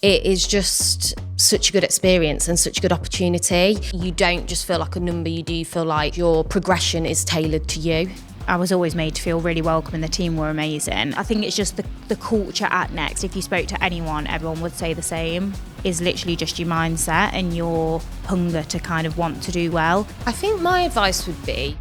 It is just such a good experience and such a good opportunity. You don't just feel like a number, you do feel like your progression is tailored to you. I was always made to feel really welcome and the team were amazing. I think it's just the culture at Next. If you spoke to anyone, everyone would say the same. Is literally just your mindset and your hunger to kind of want to do well. I think my advice would be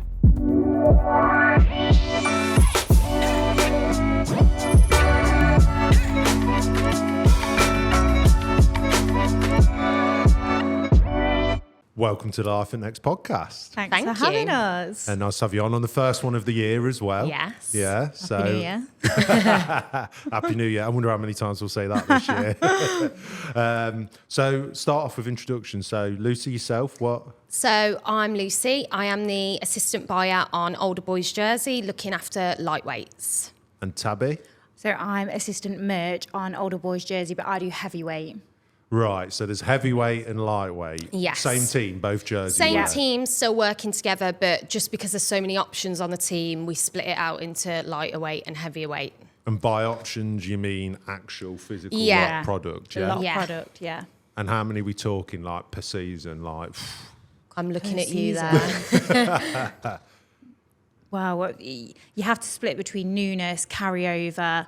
welcome to the Life at Next podcast. Thanks Thank for having you. us. And nice to have you on the first one of the year as well. Yes. Yeah. So Happy New Year. Happy New Year. I wonder how many times we'll say that this year. So start off with introductions. So Lucy, yourself, what? So I'm Lucy. I am the assistant buyer on Older Boys Jersey, looking after lightweights. And Tabby? So I'm assistant merch on Older Boys Jersey, but I do heavyweight. Right, so there's heavyweight and lightweight. Yes. Same team, both jerseys. Same yeah. team, still working together, but just because there's so many options on the team, we split it out into lighter weight and heavier weight. And by options, you mean actual physical Yeah. like, product, A yeah? lot of Yeah. product, yeah. And how many we talking, like, per season? Like, I'm looking at you season. there. Wow, you have to split between newness, carryover.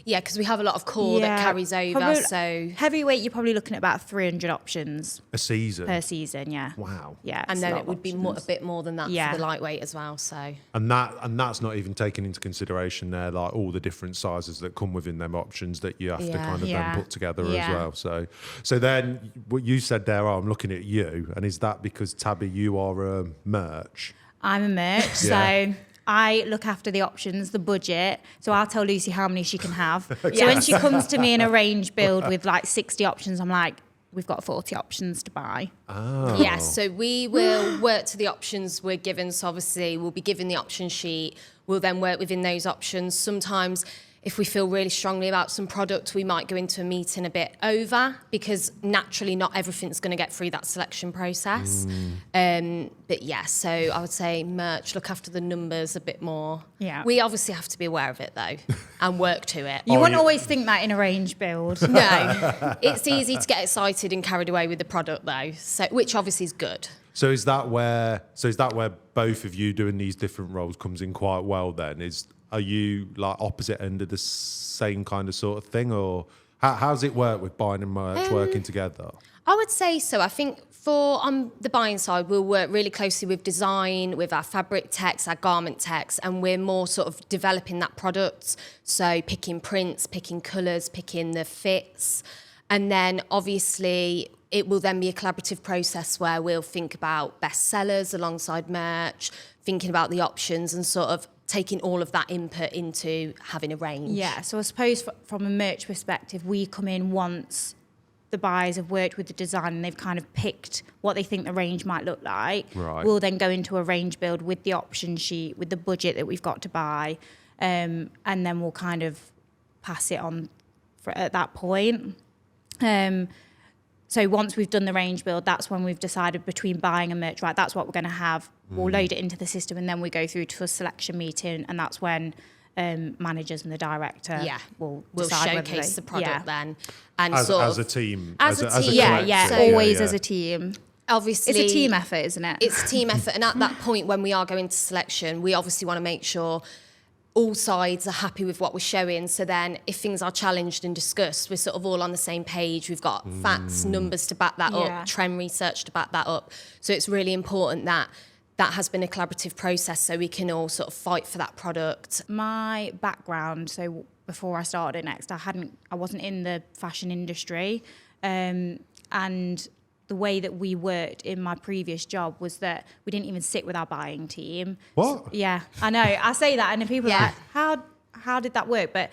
Yeah, because we have a lot of core that carries over, Probably- so... Heavyweight, you're probably looking at about 300 options a season? per season, yeah. Wow. Yeah. And it's a then lot it of would be options. a bit more than that Yeah. for the lightweight as well, so... And that's not even taking into consideration there, like all the different sizes that come within them options that you have to Yeah. kind of Yeah. then put together as Yeah. well. So then what you said there, I'm looking at you, and is that because Tabby, you are a merch? I'm a merch, Yeah. so I look after the options, the budget. So I'll tell Lucy how many she can have. So when she comes to me in a range build with like 60 options, I'm like, we've got 40 options to buy. Oh. Yes, so we will work to the options we're given. So obviously we'll be given the option sheet. We'll then work within those options. Sometimes if we feel really strongly about some product, we might go into a meeting a bit over because naturally not everything's going to get through that selection process. But yeah, so I would say merch, look after the numbers a bit more. Yeah. We obviously have to be aware of it though and work to it. You wouldn't yeah. always think that in a range build. No, it's easy to get excited and carried away with the product though, so which obviously is good. So is that where both of you doing these different roles comes in quite well then? Are you like opposite end of the same kind of sort of thing, or how's it work with buying and merch working together? I would say so. I think on the buying side, we'll work really closely with design, with our fabric techs, our garment techs, and we're more sort of developing that product. So picking prints, picking colours, picking the fits. And then obviously it will then be a collaborative process where we'll think about best sellers alongside merch, thinking about the options and sort of taking all of that input into having a range. Yeah, so I suppose from a merch perspective, we come in once the buyers have worked with the design and they've kind of picked what they think the range might look like. Right. We'll then go into a range build with the option sheet, with the budget that we've got to buy, and then we'll kind of pass it on at that point. So once we've done the range build, that's when we've decided between buying and merch, right, that's what we're going to have. We'll load it into the system and then we go through to a selection meeting, and that's when managers and the director will we'll decide whether showcase they- the product yeah. then. And As sort of, a team? As a team. Yeah, collective? yeah, So- always yeah. as a team. obviously It's a team effort, isn't it? It's a team effort, and at that point when we are going to selection, we obviously want to make sure all sides are happy with what we're showing. So then if things are challenged and discussed, we're sort of all on the same page. We've got facts, numbers to back that Yeah. up, trend research to back that up. So it's really important that that has been a collaborative process so we can all sort of fight for that product. My background, so before I started at Next, I wasn't in the fashion industry, and the way that we worked in my previous job was that we didn't even sit with our buying team. What? Yeah, I know. I say that, and then people Yeah. are like, how did that work? But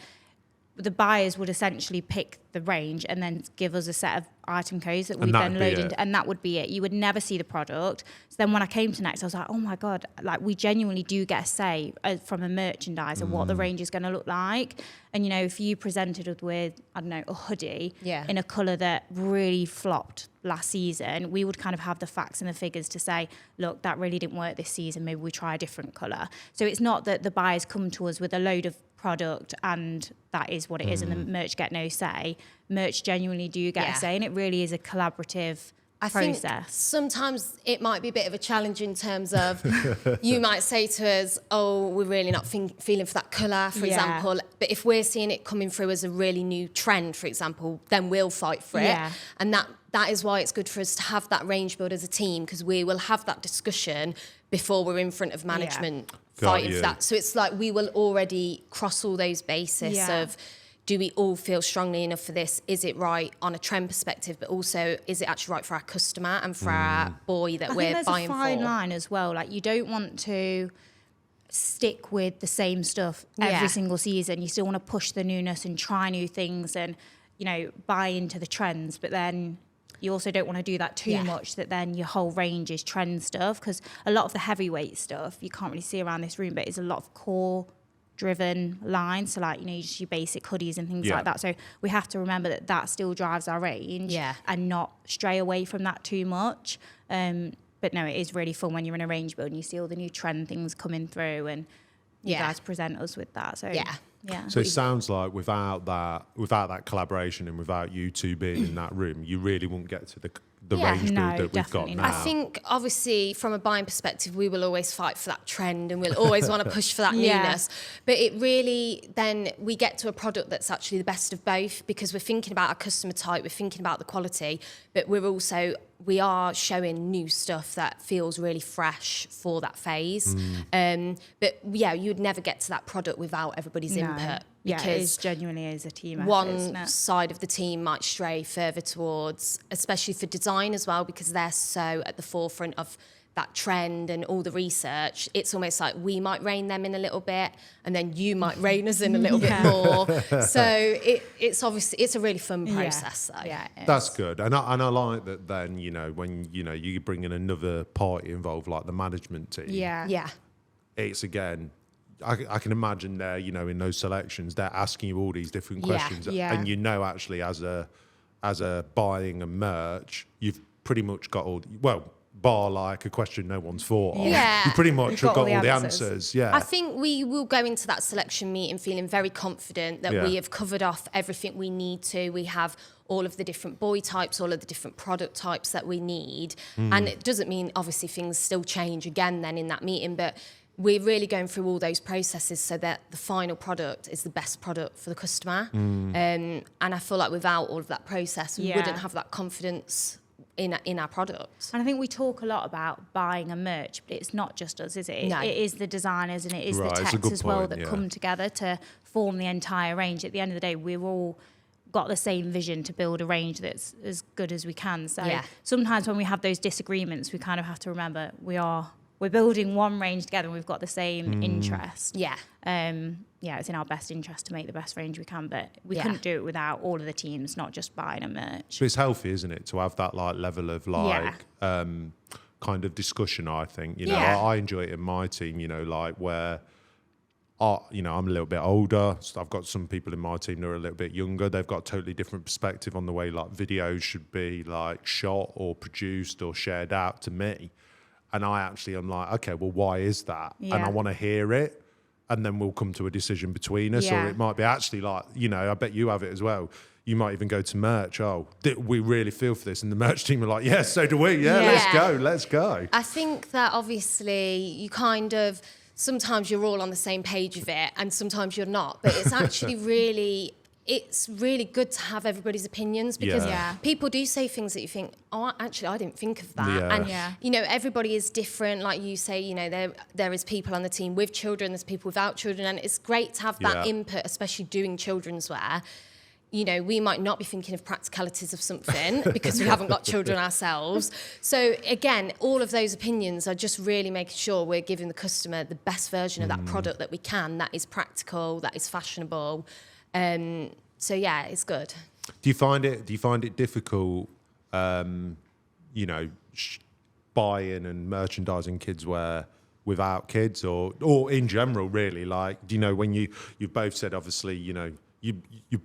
the buyers would essentially pick the range and then give us a set of item codes that we And then that'd be load it. into, and that would be it. You would never see the product. So then when I came to Next, I was like, oh my God, like we genuinely do get a say from a merchandiser what the range is going to look like. And, you know, if you presented us with, I don't know, a hoodie Yeah. in a colour that really flopped last season, we would kind of have the facts and the figures to say, look, that really didn't work this season. Maybe we try a different colour. So it's not that the buyers come to us with a load of product and that is what it is, and the merch get no say. Merch genuinely do get a say, and it really is a collaborative process. Think sometimes it might be a bit of a challenge in terms of you might say to us, oh, we're really not feeling for that colour, for example. But if we're seeing it coming through as a really new trend, for example, then we'll fight for it. And that is why it's good for us to have that range build as a team, because we will have that discussion before we're in front of management fighting for that. So it's like we will already cross all those bases of, do we all feel strongly enough for this? Is it right on a trend perspective, but also is it actually right for our customer and for our boy that we're buying for? I think there's a fine line as well. Like, you don't want to stick with the same stuff every single season. You still want to push the newness and try new things and, you know, buy into the trends. But then you also don't want to do that too much, that then your whole range is trend stuff. Because a lot of the heavyweight stuff you can't really see around this room, but it's a lot of core driven lines, so like, you know, just your basic hoodies and things like that. So we have to remember that that still drives our range and not stray away from that too much. But no, it is really fun when you're in a range build and you see all the new trend things coming through, and you guys present us with that. So So it sounds like without that collaboration and without you two being in that room, you really won't get to the range build that we've got now. I think, obviously, from a buying perspective, we will always fight for that trend and we'll always want to push for that newness. But it really, then we get to a product that's actually the best of both, because we're thinking about our customer type, we're thinking about the quality, but we are showing new stuff that feels really fresh for that phase. But yeah, you'd never get to that product without everybody's input. Because it is genuinely is a team effort, one side of the team might stray further towards, especially for design as well, because they're so at the forefront of that trend and all the research. It's almost like we might rein them in a little bit, and then you might rein us in a little bit more. So it's obviously, it's a really fun process though. That's good, and I like that. Then, you know, when you bring in another party involved, like the management team. It's again, I can imagine there, you know, in those selections, they're asking you all these different questions, and you know, actually, as a buying and merch, you've pretty much got all, well, bar like a question no one's thought of. You pretty much have got all the answers. I think we will go into that selection meeting feeling very confident that we have covered off everything we need to. We have all of the different boy types, all of the different product types that we need. And it doesn't mean, obviously, things still change again then in that meeting, but we're really going through all those processes so that the final product is the best product for the customer. And I feel like without all of that process, we wouldn't have that confidence in our product. And I think we talk a lot about buying a merch, but it's not just us, is it? No. It is the designers and it is the techs as well that come together to form the entire range. At the end of the day, we've all got the same vision to build a range that's as good as we can. So sometimes when we have those disagreements, we kind of have to remember we're building one range together and we've got the same interest. It's in our best interest to make the best range we can, but we couldn't do it without all of the teams, not just buying a merch. But it's healthy, isn't it, to have that like level of like kind of discussion, I think. You know, I enjoy it in my team, you know, like where you know, I'm a little bit older, so I've got some people in my team that are a little bit younger. They've got a totally different perspective on the way like videos should be like shot or produced or shared out to me. And I actually am like, okay, well, why is that? And I want to hear it. And then we'll come to a decision between us. Or it might be actually like, you know, I bet you have it as well. You might even go to merch. Oh, we really feel for this. And the merch team are like, yeah, so do we. Let's go. I think that obviously you kind of, sometimes you're all on the same page of it and sometimes you're not. But it's actually it's really good to have everybody's opinions, because people do say things that you think, oh, actually, I didn't think of that. And, you know, everybody is different. Like you say, you know, there is people on the team with children, there's people without children. And it's great to have that input, especially doing childrenswear. You know, we might not be thinking of practicalities of something because we haven't got children ourselves. So, again, all of those opinions are just really making sure we're giving the customer the best version of that product that we can, that is practical, that is fashionable. So yeah, it's good. Do you find it difficult, you know, buying and merchandising kids wear without kids, or in general, really? Like, do you know, when you've both said, obviously, you know, you've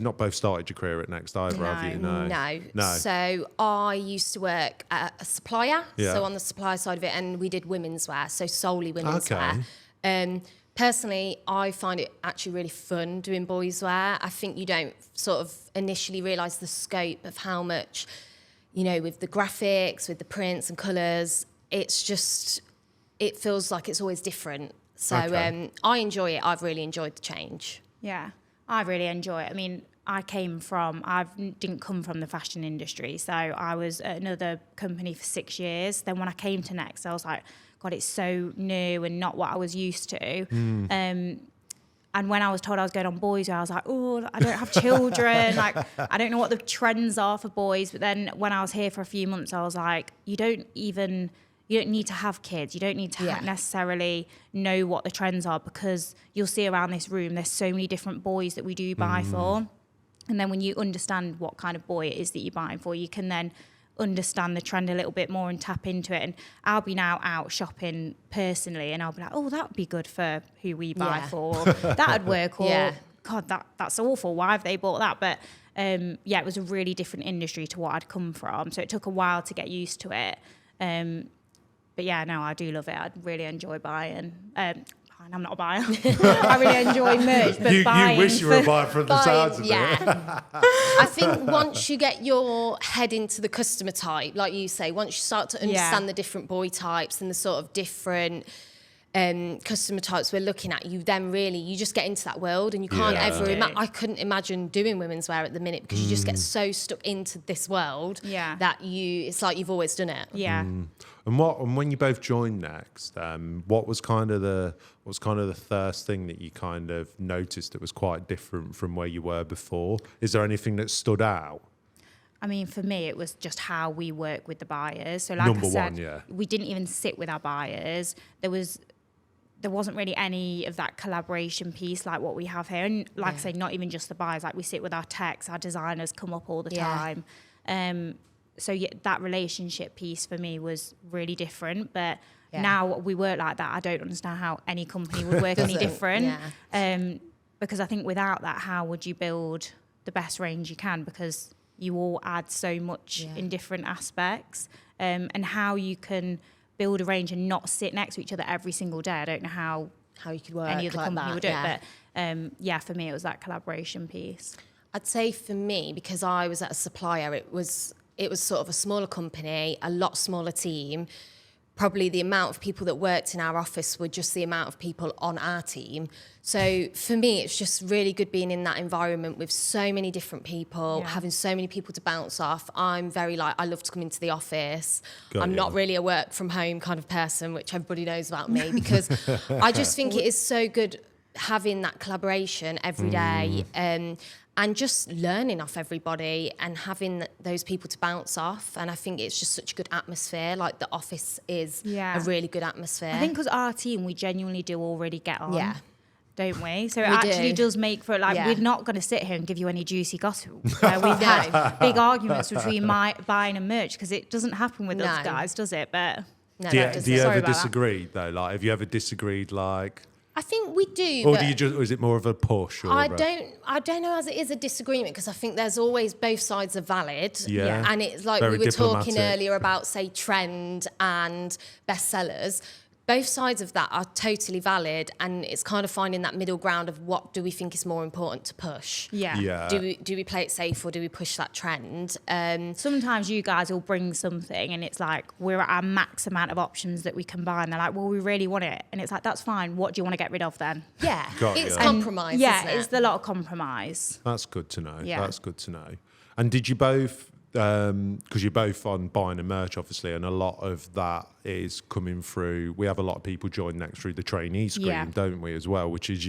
not both started your career at Next either, have you? No. So I used to work at a supplier, so on the supplier side of it, and we did women's wear, so solely women's wear. Personally, I find it actually really fun doing boys wear. I think you don't sort of initially realise the scope of how much, with the graphics, with the prints and colours, it feels like it's always different. So I enjoy it. I've really enjoyed the change. Yeah, I really enjoy it. I mean, I didn't come from the fashion industry. So I was at another company for 6 years. Then when I came to Next, I was like, God, it's so new and not what I was used to. And when I was told I was going on boys wear, I was like, oh, I don't have children. Like, I don't know what the trends are for boys. But then when I was here for a few months, I was like, you don't need to have kids. You don't need to necessarily know what the trends are, because you'll see around this room, there's so many different boys that we do buy for. And then when you understand what kind of boy it is that you're buying for, you can then understand the trend a little bit more and tap into it. And I'll be now out shopping personally, and I'll be like, oh, that would be good for who we buy for. Or, that'd work. Or, God, that's awful. Why have they bought that? But it was a really different industry to what I'd come from. So it took a while to get used to it. But yeah, no, I do love it. I really enjoy buying. I'm not a buyer. I really enjoy merch, but buying. You wish you were a buyer from the sounds of it. I think once you get your head into the customer type, like you say, once you start to understand the different boy types and the sort of different customer types we're looking at, you just get into that world, and you can't ever I couldn't imagine doing women's wear at the minute, because you just get so stuck into this world that it's like you've always done it. And when you both joined Next, what was kind of the first thing that you kind of noticed that was quite different from where you were before? Is there anything that stood out? I mean, for me, it was just how we work with the buyers. So like I said, we didn't even sit with our buyers. There wasn't really any of that collaboration piece like what we have here. And like I say, not even just the buyers, like we sit with our techs, our designers come up all the time. So that relationship piece for me was really different. But now we work like that. I don't understand how any company would work any different. Because I think without that, how would you build the best range you can? Because you all add so much in different aspects. And how you can build a range and not sit next to each other every single day. I don't know how you could work any other like company that, would do it. But for me, it was that collaboration piece. I'd say for me, because I was at a supplier, it was sort of a smaller company, a lot smaller team. Probably the amount of people that worked in our office were just the amount of people on our team. So for me, it's just really good being in that environment with so many different people, having so many people to bounce off. I'm very I love to come into the office. I'm not really a work from home kind of person, which everybody knows about me, because I just think it is so good having that collaboration every day. And just learning off everybody and having those people to bounce off. And I think it's just such a good atmosphere. Like, the office is a really good atmosphere. I think because our team, we genuinely do already get on. Don't we? So it We actually do. does make for, we're not going to sit here and give you any juicy gossip. We've had big arguments between buying and merch, because it doesn't happen with us guys, does it? But No, do that you doesn't. ever disagree, though? Like, have you ever disagreed, like... I think we do. Or but do you just, or is it more of a push? Or I don't know as it is a disagreement, because I think there's always both sides are valid. Yeah. And it's like Very we were talking diplomatic. earlier about, say, trend and bestsellers. Both sides of that are totally valid, and it's kind of finding that middle ground of what do we think is more important to push. yeah. Do we play it safe, or do we push that trend? Sometimes you guys will bring something and it's like, we're at our max amount of options that we can buy, and they're like, well, we really want it. And it's like, that's fine. What do you want to get rid of then? Yeah, Got it's you. compromise, isn't it? It's a lot of compromise. That's good to know. Yeah. That's good to know. And did you both, because you're both on buying and merch, obviously, and a lot of that is coming through, we have a lot of people join Next through the trainee scheme, don't we, as well, which is,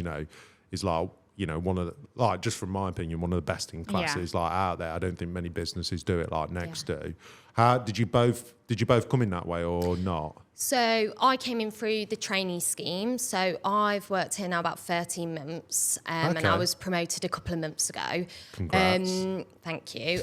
is like, one of the, just from my opinion, one of the best in classes out there. I don't think many businesses do it like Next do. How did you both come in that way or not? So I came in through the trainee scheme. So I've worked here now about 13 months, and I was promoted a couple of months ago. Congrats. Thank you.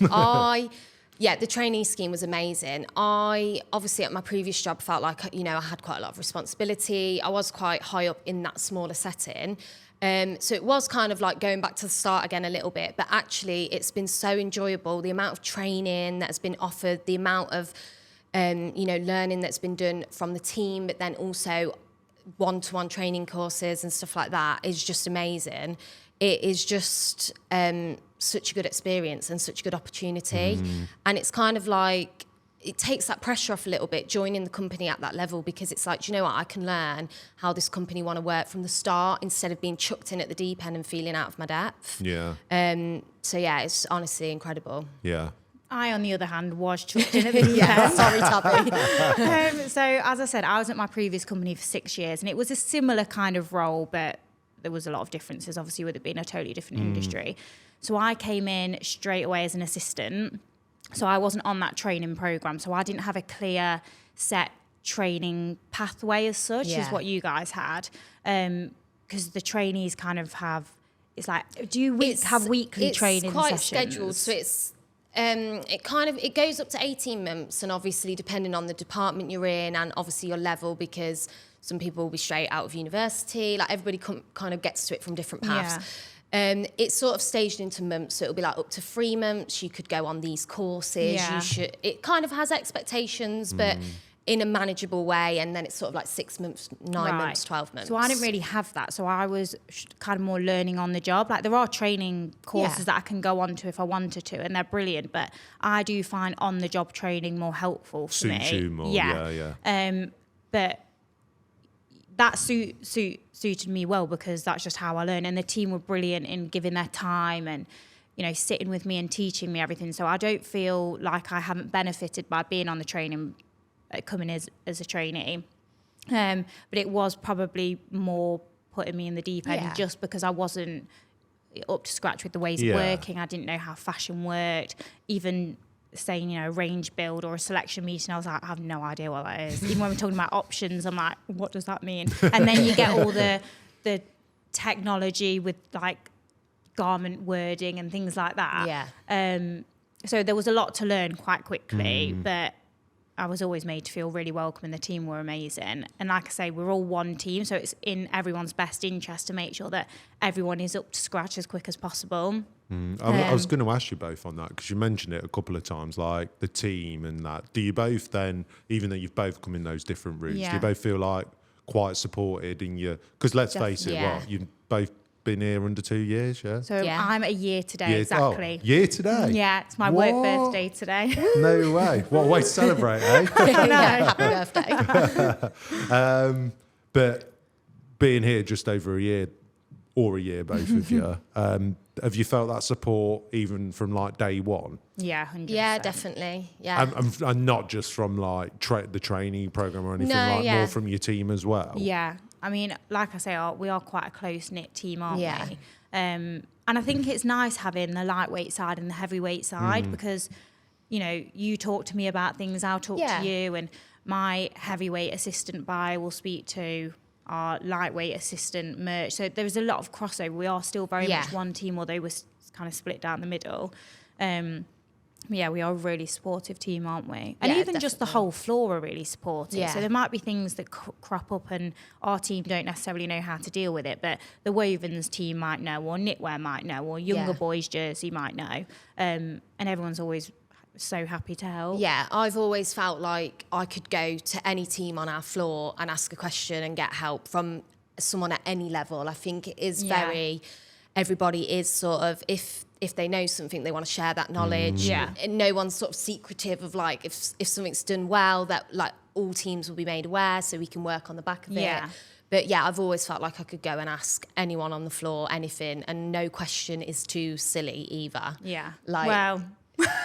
The trainee scheme was amazing. I obviously at my previous job felt like, I had quite a lot of responsibility. I was quite high up in that smaller setting. So it was kind of like going back to the start again a little bit, but actually it's been so enjoyable. The amount of training that's been offered, the amount of learning that's been done from the team, but then also one-to-one training courses and stuff like that is just amazing. It is just such a good experience and such a good opportunity. And it's kind of like, it takes that pressure off a little bit, joining the company at that level, because it's like, do you know what, I can learn how this company want to work from the start instead of being chucked in at the deep end and feeling out of my depth. Yeah. So yeah, it's honestly incredible. Yeah. I, on the other hand, was chucked in at the deep end. Sorry, Tabby. So, as I said, I was at my previous company for 6 years, and it was a similar kind of role, but there was a lot of differences, obviously, with it being a totally different industry. So I came in straight away as an assistant. So I wasn't on that training program. So I didn't have a clear set training pathway as such as what you guys had. Because the trainees kind of have, it's like, do you have weekly training It's quite sessions? scheduled. So it's, it goes up to 18 months, and obviously depending on the department you're in and obviously your level, because some people will be straight out of university, like everybody kind of gets to it from different paths. It's sort of staged into months, so it'll be like up to 3 months. You could go on these courses. It kind of has expectations, but in a manageable way, and then it's sort of like 6 months, 9 months, 12 months. So I didn't really have that. So I was kind of more learning on the job. Like there are training courses that I can go on to if I wanted to, and they're brilliant. But I do find on the job training more helpful for me. Suits you more. Yeah. But that suited me well, because that's just how I learn. And the team were brilliant in giving their time and, you know, sitting with me and teaching me everything. So I don't feel like I haven't benefited by being on the training, coming as a trainee. But it was probably more putting me in the deep end just because I wasn't up to scratch with the ways of working. I didn't know how fashion worked. Even saying, you know, range build or a selection meeting, I was like, I have no idea what that is. Even when we're talking about options, I'm like, what does that mean? And then you get all the technology with like garment wording and things like that. So there was a lot to learn quite quickly, but I was always made to feel really welcome, and the team were amazing. And like I say, we're all one team, so it's in everyone's best interest to make sure that everyone is up to scratch as quick as possible. I was going to ask you both on that, because you mentioned it a couple of times, like the team and that. Do you both then, even though you've both come in those different routes, do you both feel like quite supported in your... Because let's face it, you've both been here under 2 years, yeah? So I'm a year today, exactly. Oh, year today? Yeah, it's my work birthday today. No way. What a way to celebrate, eh? Happy birthday. But being here just over a year, both of you, have you felt that support even from like day one? Yeah, 100%. Yeah, definitely. Yeah. And not just from like the trainee program or anything, more from your team as well? Yeah. I mean, like I say, we are quite a close-knit team, aren't we? And I think it's nice having the lightweight side and the heavyweight side, because, you know, you talk to me about things, I'll talk to you, and my heavyweight assistant will speak to our lightweight assistant merch. So there's a lot of crossover. We are still very much one team, although we're kind of split down the middle. We are a really supportive team, aren't we? And even just the whole floor are really supportive. Yeah. So there might be things that crop up and our team don't necessarily know how to deal with it, but the wovens team might know, or knitwear might know, or younger boys jersey might know. And everyone's always so happy to help. Yeah, I've always felt like I could go to any team on our floor and ask a question and get help from someone at any level. I think it is everybody is sort of, if they know something, they want to share that knowledge. And no one's sort of secretive of like, if something's done well, that like all teams will be made aware so we can work on the back of it. But yeah, I've always felt like I could go and ask anyone on the floor anything, and no question is too silly either. Yeah. Like, well,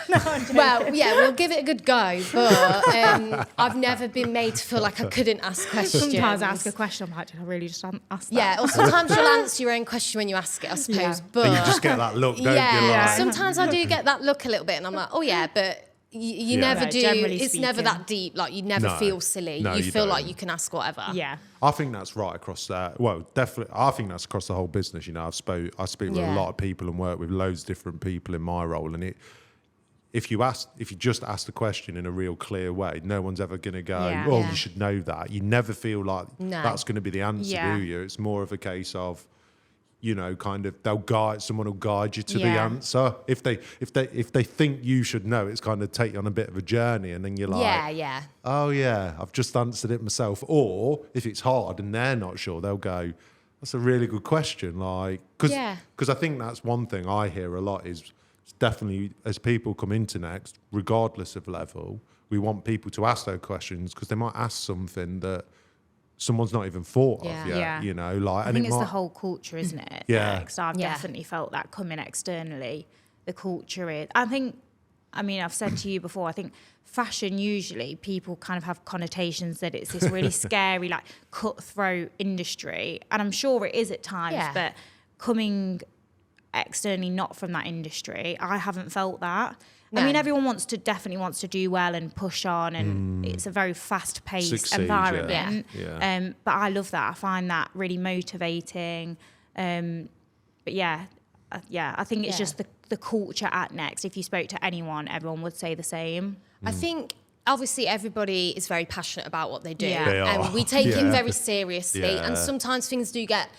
we'll give it a good go, but I've never been made to feel like I couldn't ask questions. Sometimes I ask a question, I'm like, did I really just ask that? Yeah, or sometimes you'll answer your own question when you ask it, I suppose. But you just get that look, don't you? Like? Sometimes I do get that look a little bit, and I'm like, oh yeah, but you never do. It's never that deep. Like you never feel silly. No, you feel don't. like you can ask whatever. Yeah. I think that's right across that. Well, definitely. I think that's across the whole business. You know, I speak with a lot of people and work with loads of different people in my role, and if you just ask the question in a real clear way, no one's ever going to go, you should know that. You never feel like that's going to be the answer, do you? It's more of a case of you know, kind of someone will guide you to the Yeah. answer. If they think you should know, it's kind of take you on a bit of a journey, and then you're like, yeah. oh yeah, I've just answered it myself. Or if it's hard and they're not sure, they'll go, that's a really good question. Like, because I think that's one thing I hear a lot is definitely as people come into Next, regardless of level, we want people to ask those questions because they might ask something that someone's not even thought of yet, Yeah. you know, like, I and think it it's might, the whole culture, isn't it? Yeah. Because I've Yeah. definitely felt that coming externally. The culture is. I mean, I've said to you before, I think fashion, usually people kind of have connotations that it's this really scary, like cutthroat industry. And I'm sure it is at times, Yeah. but coming externally, not from that industry, I haven't felt that. I No. mean, everyone definitely wants to do well and push on, and it's a very fast-paced Succeed, environment. yeah. But I love that. I find that really motivating. But I think it's Yeah. just the culture at Next. If you spoke to anyone, everyone would say the same. I think obviously everybody is very passionate about what they do, Yeah. They are. and we take it Yeah. very seriously. Yeah. And sometimes things do get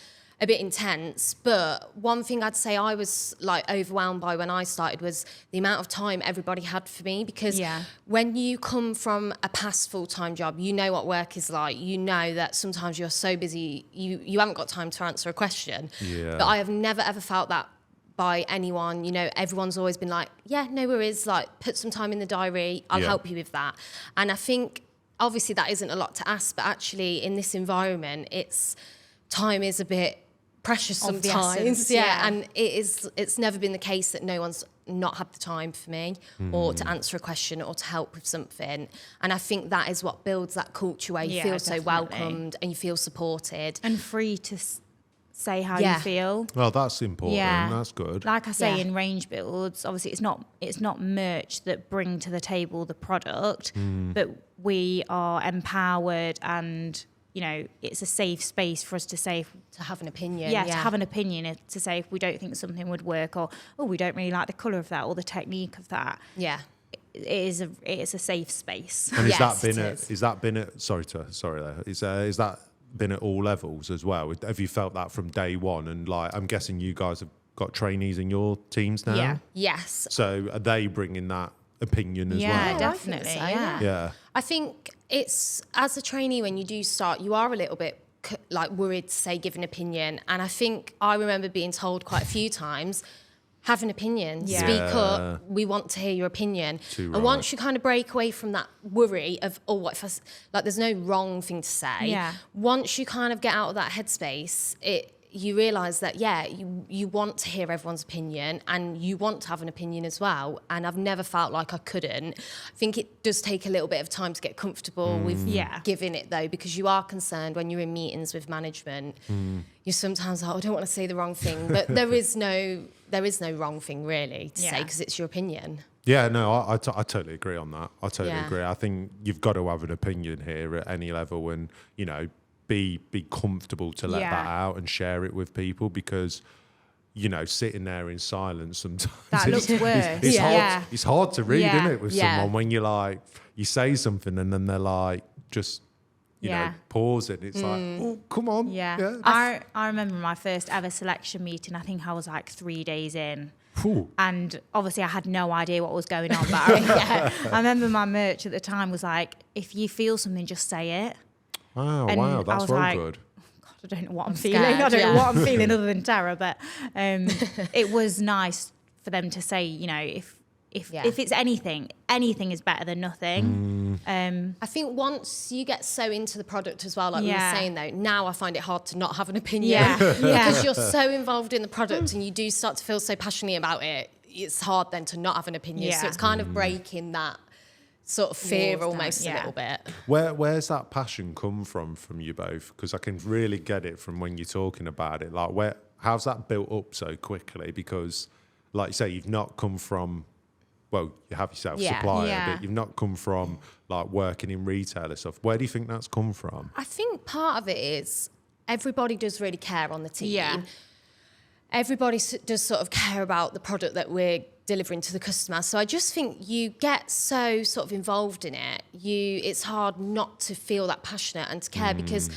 a bit intense. But one thing I'd say I was like overwhelmed by when I started was the amount of time everybody had for me. Because Yeah. when you come from a past full-time job, you know what work is like. You know that sometimes you're so busy, you haven't got time to answer a question. Yeah. But I have never ever felt that by anyone. You know, everyone's always been like, yeah, no worries, like put some time in the diary, I'll Yeah. help you with that. And I think obviously that isn't a lot to ask, but actually in this environment, time is a bit precious Of the sometimes. essence, Yeah. yeah. And it's never been the case that no one's not had the time for me or to answer a question or to help with something. And I think that is what builds that culture where you Yeah, feel so definitely. welcomed and you feel supported. And free to say how Yeah. you feel. Well, that's important. Yeah. That's good. Like I say, Yeah. in range builds, obviously it's not merch that bring to the table the product, but we are empowered, and you know, it's a safe space for us to say, To have an opinion. to have an opinion, to say if we don't think something would work, or we don't really like the colour of that or the technique of that. Yeah. It is a safe space. And Yes, has it that been at sorry there. Is that been at all levels as well? Have you felt that from day one? And like, I'm guessing you guys have got trainees in your teams now. Yeah. Yes. So are they bringing that opinion as Yeah, well? I think definitely. so, Yeah. Yeah. I think it's, as a trainee, when you do start, you are a little bit like worried to say give an opinion. And I think I remember being told quite a few times, have an opinion, Yeah. speak Yeah. up, we want to hear your opinion. Too And right. once you kind of break away from that worry of, oh, what if like there's no wrong thing to say. Yeah. Once you kind of get out of that headspace, you realise that, you want to hear everyone's opinion and you want to have an opinion as well. And I've never felt like I couldn't. I think it does take a little bit of time to get comfortable with Yeah. giving it, though, because you are concerned when you're in meetings with management. You're sometimes like, I don't want to say the wrong thing. But there is no wrong thing, really, to say, Yeah. because it's your opinion. Yeah, no, I totally agree on that. I totally Yeah. agree. I think you've got to have an opinion here at any level, and you know, be comfortable to let Yeah. that out and share it with people, because you know, sitting there in silence sometimes That looks worse. it's hard. Yeah. It's hard to read, Yeah. isn't it, with Yeah. someone when you like you say something and then they're like just you know Yeah. pause it. It's like, oh, come on, Yeah. I remember my first ever selection meeting. I think I was like 3 days in. Phew. And obviously I had no idea what was going on. But I remember my merch at the time was like, if you feel something, just say it. Wow, And wow, I that's was well like, good. I don't know what I'm scared, feeling. I don't know yeah. what I'm feeling other than terror. But it was nice for them to say, you know, if it's anything is better than nothing. I think once you get so into the product as well, like we Yeah. were saying though, now I find it hard to not have an opinion. Yeah. Because you're so involved in the product and you do start to feel so passionate about it, it's hard then to not have an opinion. So Yeah. it's kind of breaking that sort of fear Walls down, almost a yeah. little bit. Where's that passion come from you both? Because I can really get it from when you're talking about it. Like, how's that built up so quickly? Because, like you say, you've not come from, well, you have yourself Yeah. supplier, Yeah. but you've not come from like working in retail and stuff. Where do you think that's come from? I think part of it is everybody does really care on the team. Yeah. Everybody does sort of care about the product that we're delivering to the customer. So I just think you get so sort of involved in it. It's hard not to feel that passionate and to care because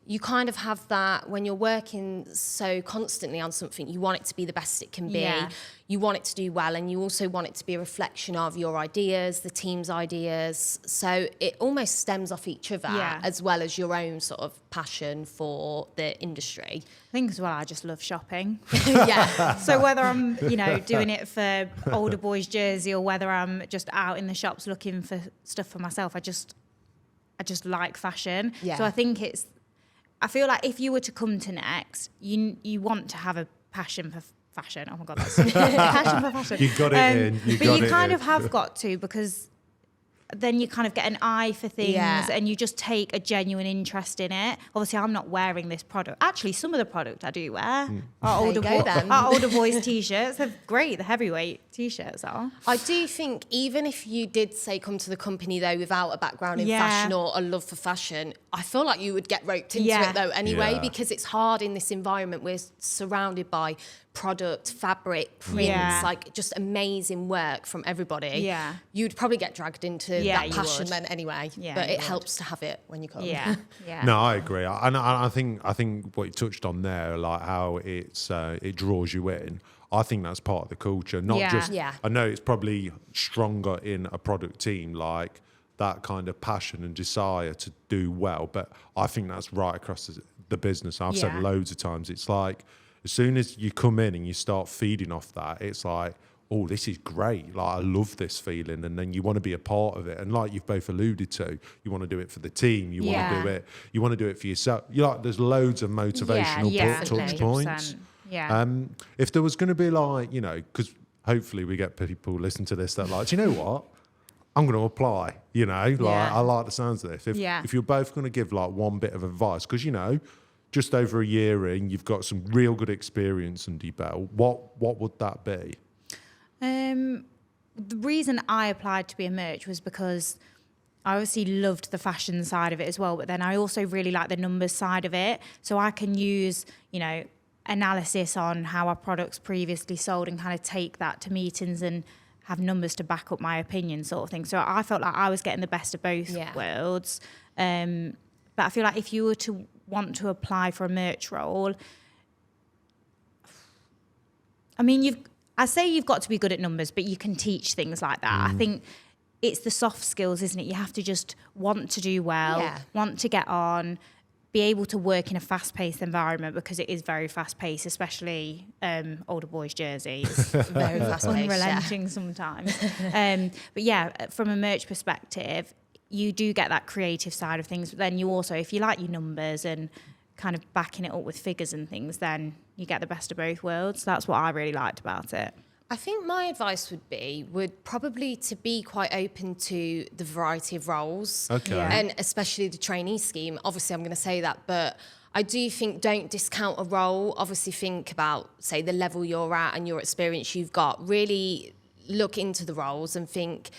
you kind of have that when you're working so constantly on something, you want it to be the best it can be. Yeah. You want it to do well, and you also want it to be a reflection of your ideas, the team's ideas. So it almost stems off each other, Yeah. as well as your own sort of passion for the industry. I think as well, I just love shopping. Yeah. So whether I'm, doing it for older boys' jersey or whether I'm just out in the shops looking for stuff for myself, I just like fashion. Yeah. So I feel like if you were to come to Next, you want to have a passion for fashion. Oh my God, that's passion for fashion. You got it in. But you kind of have got to, because then you kind of get an eye for things and you just take a genuine interest in it. Obviously, I'm not wearing this product. Actually, some of the product I do wear. Our older boys' T-shirts. They're great. The heavyweight T-shirts are. I do think even if you did, say, come to the company, though, without a background in Yeah. fashion or a love for fashion, I feel like you would get roped into Yeah. it, though, anyway, Yeah. because it's hard in this environment. We're surrounded by product, fabric, prints, Yeah. like just amazing work from everybody. Yeah. You'd probably get dragged into Yeah, that you passion would. then anyway. Yeah, but you it would. helps to have it when you come. Yeah. No, I agree. And I think what you touched on there, like how it draws you in. I think that's part of the culture, not Yeah. just. Yeah. I know it's probably stronger in a product team, like that kind of passion and desire to do well. But I think that's right across the business. I've said Yeah. loads of times. It's like as soon as you come in and you start feeding off that, it's like, oh, this is great. Like, I love this feeling. And then you want to be a part of it. And like you've both alluded to, you want to do it for the team. You want to do it. You want to do it for yourself. There's loads of motivational touch points. Yeah. If there was going to be like, because hopefully we get people listen to this that like, do you know what? I'm going to apply, I like the sounds of this. If you're both going to give like one bit of advice, because, just over a year in, you've got some real good experience under your belt. What would that be? The reason I applied to be a merch was because I obviously loved the fashion side of it as well, but then I also really like the numbers side of it. So I can use, analysis on how our products previously sold and kind of take that to meetings and have numbers to back up my opinion, sort of thing. So I felt like I was getting the best of both worlds. But I feel like if you were to want to apply for a merch role, I mean, I say you've got to be good at numbers, but you can teach things like that. I think it's the soft skills, isn't it? You have to just want to do well, want to get on, be able to work in a fast-paced environment, because it is very fast-paced, especially older boys' jerseys. Very fast-paced, Unrelenting sometimes. But yeah, from a merch perspective, you do get that creative side of things. But then you also, if you like your numbers and kind of backing it up with figures and things, then you get the best of both worlds. That's what I really liked about it. I think my advice would probably to be quite open to the variety of roles. Okay. Yeah. And especially the trainee scheme. Obviously, I'm going to say that, but I do think don't discount a role. Obviously, think about, say, the level you're at and your experience you've got. Really look into the roles and think,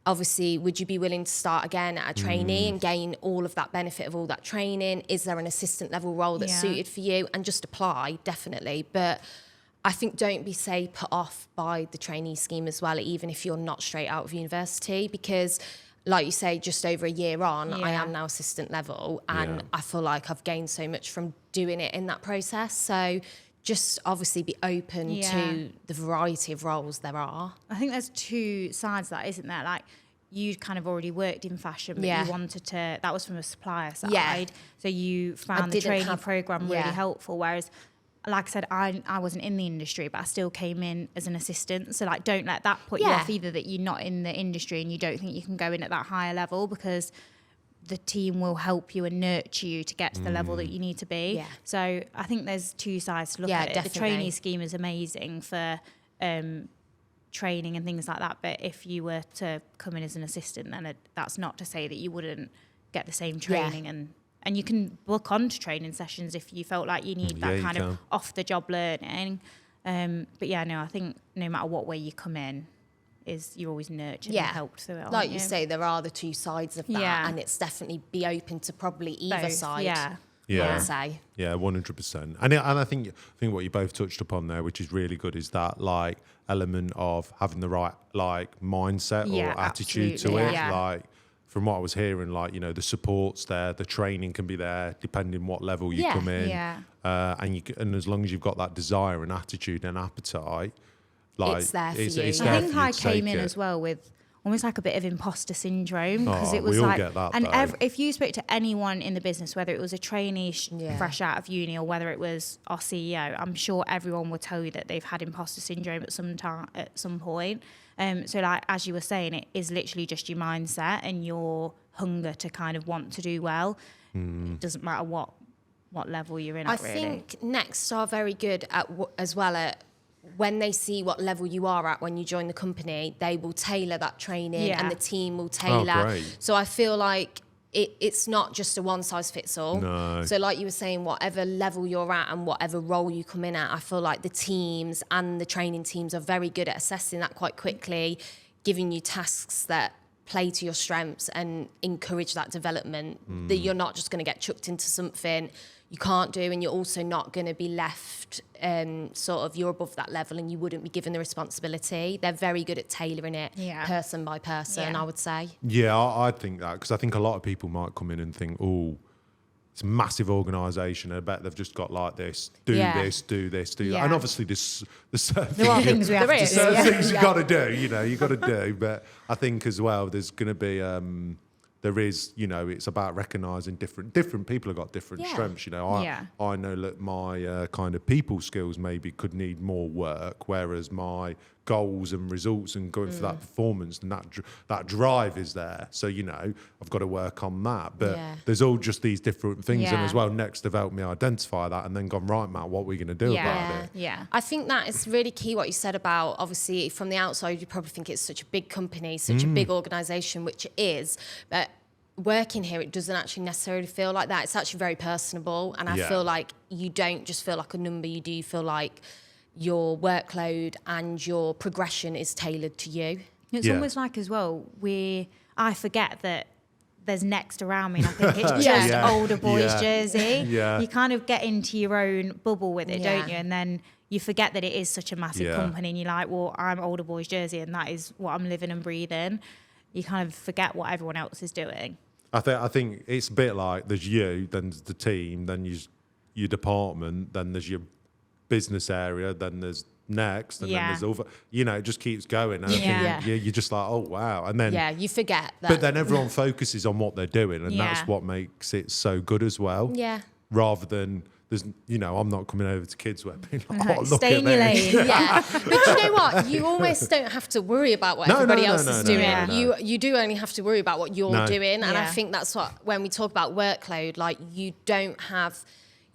obviously, would you be willing to start again at a trainee and gain all of that benefit of all that training? Is there an assistant level role that's suited for you? And just apply, definitely. But I think don't be, say, put off by the trainee scheme as well, even if you're not straight out of university, because like you say, just over a year on, I am now assistant level, and I feel like I've gained so much from doing it in that process. So just obviously be open to the variety of roles there are. I think there's two sides to that, isn't there? Like, you kind of already worked in fashion, but you wanted to, that was from a supplier side. So you found the training program really helpful, whereas, like I said, I wasn't in the industry, but I still came in as an assistant. So, like, don't let that put you off either, that you're not in the industry and you don't think you can go in at that higher level, because the team will help you and nurture you to get to the level that you need to be. Yeah. So I think there's two sides to look at it. Definitely. The trainee scheme is amazing for training and things like that. But if you were to come in as an assistant, then that's not to say that you wouldn't get the same training. And you can book onto training sessions if you felt like you need that kind of off-the-job learning. But yeah, no, I think no matter what way you come in, you're always nurtured and helped through it. Like you say, there are the two sides of that, and it's definitely be open to probably either side. Yeah. I would say. Yeah, 100%. And I think what you both touched upon there, which is really good, is that like element of having the right like mindset or attitude to it. Yeah. Like from what I was hearing, like, you know, the support's there, the training can be there, depending what level you come in. Yeah. And as long as you've got that desire and attitude and appetite, like It's there for you. it's I there think for you I to came take in it. as well with almost like a bit of imposter syndrome, because Oh, it was we all like, get that, and though. if you spoke to anyone in the business, whether it was a trainee Yeah. fresh out of uni or whether it was our CEO, I'm sure everyone will tell you that they've had imposter syndrome at some point. So like, as you were saying, it is literally just your mindset and your hunger to kind of want to do well. It doesn't matter what level you're in I at, really. think Next are very good at as well at when they see what level you are at when you join the company, they will tailor that training Yeah. and the team will tailor. great. So I feel like it's not just a one size fits all. No. So like you were saying, whatever level you're at and whatever role you come in at, I feel like the teams and the training teams are very good at assessing that quite quickly, giving you tasks that play to your strengths and encourage that development, that you're not just going to get chucked into something you can't do, and you're also not going to be left sort of, you're above that level and you wouldn't be given the responsibility. They're very good at tailoring it person by person, Yeah. I would say. Yeah, I think that, because I think a lot of people might come in and think, oh, it's a massive organisation. I bet they've just got like this, do Yeah. this, do this, do that. Yeah. And obviously there's certain There are things we have There to is, do. certain Yeah. things you got to do, you know, you got to do. But I think as well, there's going to be, there is, you know, it's about recognising different people have got different Yeah. strengths. You know, Yeah. I know that my kind of people skills maybe could need more work, whereas my goals and results and going for that performance and that drive is there. So, you know, I've got to work on that. But Yeah. there's all just these different things. And Yeah. as well, Next have helped me identify that and then gone, right, Matt, what are we going to do about it? Yeah. I think that is really key what you said about, obviously from the outside you probably think it's such a big company, such a big organisation, which it is, but working here it doesn't actually necessarily feel like that. It's actually very personable, and I Yeah. feel like you don't just feel like a number, you do feel like your workload and your progression is tailored to you. It's Yeah. almost like as well, I forget that there's Next around me, and I think it's just Yeah. older boys' Yeah. jersey. Yeah. You kind of get into your own bubble with it, Yeah. don't you? And then you forget that it is such a massive Yeah. company, and you're like, well, I'm older boys' jersey, and that is what I'm living and breathing. You kind of forget what everyone else is doing. I think it's a bit like there's you, then there's the team, then there's your department, then there's your business area, then there's Next, and then Yeah. there's over. You know, it just keeps going. And I Yeah. think you're just like, oh wow, and then Yeah, you forget that. but then everyone focuses on what they're doing, and that's Yeah. what makes it so good as well. Yeah. Rather than there's, you know, I'm not coming over to Kidswear being like, oh, look Stay at in your this. lane. Yeah, but you know what? You almost don't have to worry about what No, everybody no, no, else no, is no, doing. no, no. You do only have to worry about what you're No. doing, and I Yeah. think that's what, when we talk about workload, like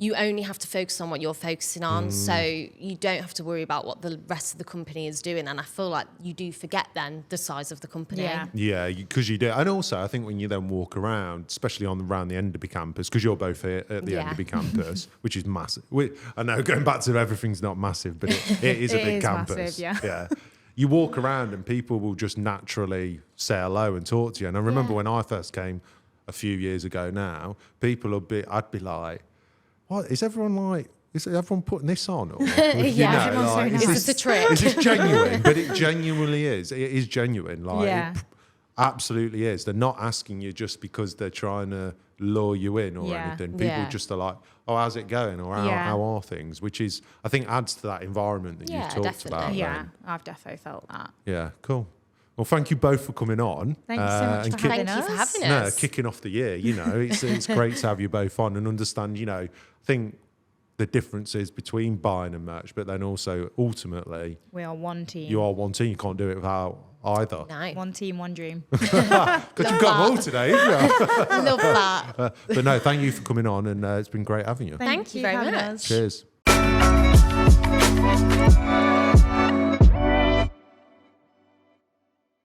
you only have to focus on what you're focusing on. So you don't have to worry about what the rest of the company is doing. And I feel like you do forget then the size of the company. Yeah. Yeah, because you do. And also, I think when you then walk around, especially around the Enderby campus, because you're both here at the Yeah. Enderby campus, which is massive. I know going back to everything's not massive, but it is a It big is campus. massive, yeah. You walk around and people will just naturally say hello and talk to you. And I remember Yeah. when I first came a few years ago now, I'd be like, what, is everyone putting this on? Or, Yeah. Everyone's so nice. Is this a trick? Is this genuine? But it genuinely is. It is genuine. Like, Yeah. it absolutely is. They're not asking you just because they're trying to lure you in or Yeah. anything. People Yeah. just are like, oh, how's it going? Or Yeah. how are things? Which is, I think, adds to that environment that Yeah, you've talked definitely. about. Yeah, then. I've defo felt that. Yeah, cool. Well, thank you both for coming on. Thank you so much and for kick- having Thank you for us. having no, us. kicking off the year, you know, it's great to have you both on and understand, you know, I think the differences between buying and merch, but then also ultimately We are one team. you are one team. You can't do it without either. No. One team, one dream. Because you've got them all today, haven't you? Love that. But no, thank you for coming on, and it's been great having you. Thank you very for having much. us. Cheers.